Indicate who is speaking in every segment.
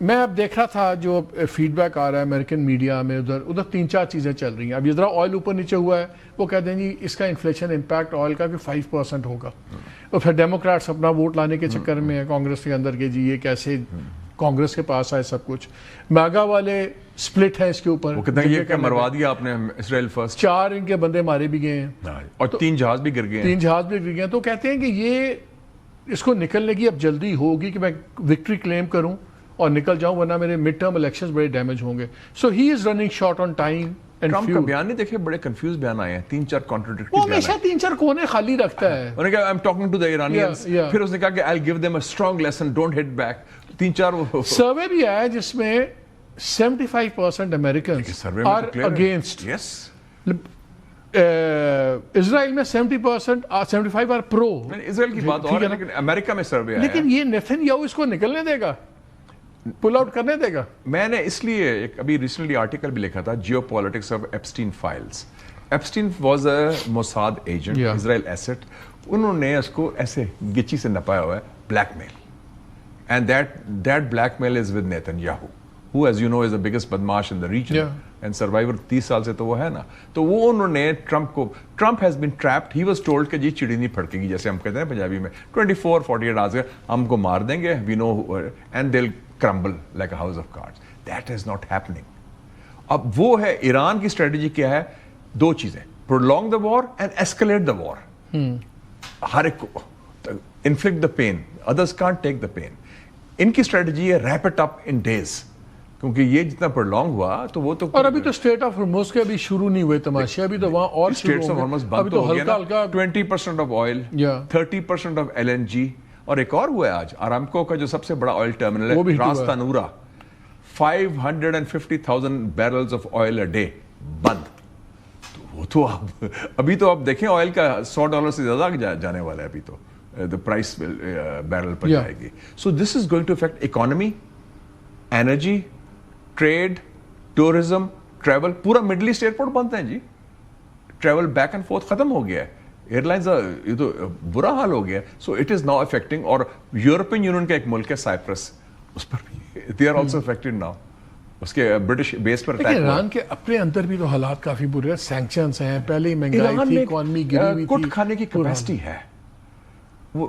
Speaker 1: میں اب دیکھ رہا تھا جو فیڈ بیک آ رہا ہے امریکن میڈیا میں، ادھر 3-4 چیزیں چل رہی ہیں. اب یہ ذرا آئل اوپر نیچے ہوا ہے، وہ کہتے ہیں جی اس کا انفلیشن امپیکٹ آئل کا کہ 5% ہوگا. اور پھر ڈیموکریٹس اپنا ووٹ لانے کے چکر میں ہیں کانگریس کے اندر کہ جی یہ کیسے کانگریس کے پاس آئے سب کچھ. میگا والے سپلٹ ہیں اس کے اوپر،
Speaker 2: وہ کہتے ہیں یہ کہ مروا دیا آپ نے اسرائیل فرسٹ.
Speaker 1: 4 ان کے بندے مارے بھی گئے ہیں
Speaker 2: اور 3 جہاز بھی گر گئے ہیں.
Speaker 1: 3 جہاز بھی گر گئے ہیں. تو کہتے ہیں کہ یہ اس کو نکلنے کی اب جلدی ہوگی کہ میں وکٹری کلیم کروں اور نکل جاؤں، ورنہ میرے مڈ ٹرم الیکشنز بڑے ڈیمیج ہوں گے. So he is running short on time.
Speaker 2: Trump کا بیان نہیں دیکھے، بڑے کنفیوز بیان آئے ہیں، 3-4 کانٹرڈکٹری
Speaker 1: وہ
Speaker 2: بیان
Speaker 1: ہمیشہ 3-4 کونے خالی رکھتا ہے.
Speaker 2: انہوں نے کہا I am talking to the Iranians, پھر اس نے کہا کہ I will give them a strong lesson, don't hit back. 3-4
Speaker 1: survey بھی آیا جس میں 75% امریکنز آر اگینسٹ. اسرائیل میں 70%، 75 آر پرو.
Speaker 2: اسرائیل کی بات اور ہے، لیکن امریکہ میں سروے آیا.
Speaker 1: لیکن یہ نیتن یاہو اس کو نکلنے دے گا، پل آؤٹ کرنے دے گا.
Speaker 2: میں نے اس لیے ایک ابھی ریسنٹلی آرٹیکل بھی لکھا تھا، geopolitics of Epstein files. Epstein was a Mossad agent, Israel asset. انہوں نے اس کو ایسے گچی سے نپایا ہوا ہے، blackmail. And that blackmail is with Netanyahu who as you know is the biggest بدماش in the region and survivor 30 سال سے تو وہ ہے نا. تو وہ انہوں نے Trump has been trapped. he was told کہ جی چڑی نہیں پھڑکے گی، جیسے ہم کہتے ہیں پنجابی میں 24-48 hours ہم کو مار دیں گے، we know and they'll crumble like a house of cards. that is not happening. اب وہ ہے ایران کی اسٹریٹجی کیا ہے؟ 2 چیزیں، prolong the war and escalate the war. ہر ایک کو inflict the pain, others can't take the pain. ان کی اسٹریٹجی ہے wrap it up in days. کیونکہ یہ جتنا پرلونگ ہوا تو وہ تو،
Speaker 1: اور ابھی تو اسٹیٹ آف ہرمز کے ابھی شروع نہیں ہوئے تماشے، ابھی تو وہاں اور
Speaker 2: اسٹیٹس آف ہرمز بند تو ہو گیا نا. 20% آف آئل، 30% آف LNG. اور ایک اور ہوا ہے آج ارامکو کا جو سب سے بڑا آئل ٹرمینل ہے راس تنورا، 550,000 بیرلز آف آئل اے ڈے بند. تو وہ تو ابھی تو آپ دیکھیں آئل کا $100 سے زیادہ جانے والا ہے ابھی تو، the price بیرل پر جائے گی. So this is going to affect economy, energy, trade, tourism, travel. پورا مڈل ایسٹ ایئرپورٹ بند ہیں جی، ٹریول بیک اینڈ فورتھ ختم ہو گیا ہے. ایئر لائنز یہ تو برا حال ہو گیا. So it is now affecting. اور یورپین یونین کا ایک ملک ہے سائپرس، اس پر بھی they are also affected now. اس کے برٹش بیس پر اٹیک.
Speaker 1: ایران کے اپنے اندر بھی تو حالات کافی برے ہیں، سینکشنز ہیں، پہلے ہی مہنگائی تھی، اکانومی گری ہوئی تھی.
Speaker 2: کٹ کھانے کی کیپیسٹی ہے. وہ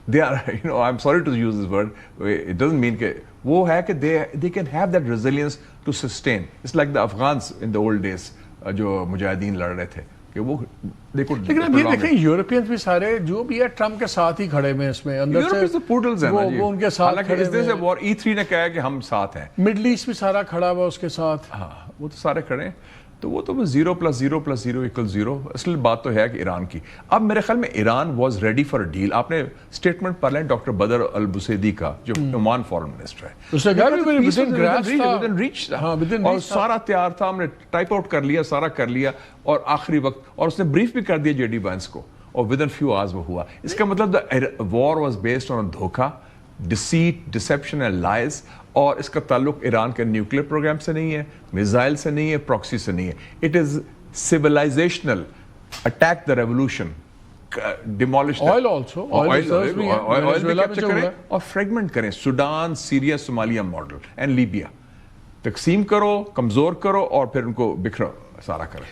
Speaker 2: they are, you know, I'm sorry to use this word, it doesn't mean کہ وہ ہے کہ they can have that resilience to sustain. It's like the Afghans in the old days جو مجاہدین لڑ رہے تھے کہ وہ دیکھو.
Speaker 1: لیکن اب یہ دیکھیں یورپینز بھی سارے جو بھی ہے ٹرمپ کے ساتھ ہی کھڑے ہیں اس میں، اندر سے
Speaker 2: پورٹلز ہیں نا جی،
Speaker 1: وہ ان کے ساتھ
Speaker 2: حالانکہ اس دن سے وار E3 نے کہا ہے کہ ہم ساتھ ہیں.
Speaker 1: مڈل ایسٹ بھی سارا کھڑا ہوا اس کے ساتھ.
Speaker 2: ہاں وہ تو سارے کھڑے ہیں. تو وہ تو بس 0 + 0 + 0 = 0. اصل بات تو ہے کہ ایران کی. اب میرے خیال میں Iran was ready for a deal. آپ نے اسٹیٹمنٹ پڑھ لیں ڈاکٹر بدر البسیدی کا جو عمان فارن منسٹر ہے، اور سارا تیار تھا، ہم نے ٹائپ آؤٹ کر لیا، سارا کر لیا، اور آخری وقت اور اس نے بریف بھی کر دیا JD Vance کو، اور ودن فیو آورز وہ ہوا. اس کا مطلب وار واز بیسڈ آن دھوکا، ڈسیٹ، ڈسیپشن اینڈ لائز. اور اس کا تعلق ایران کے نیوکلیر پروگرام سے نہیں ہے، میزائل سے نہیں ہے، پراکسی سے نہیں ہے. It is civilisational attack the revolution, demolish
Speaker 1: oil also,
Speaker 2: oil بھی کیپچر کریں اور فریگمنٹ کریں. Sudan, Syria, Somalia model and Libya. تقسیم کرو، کمزور کرو، اور پھر ان کو بکھرو، سارا کرو.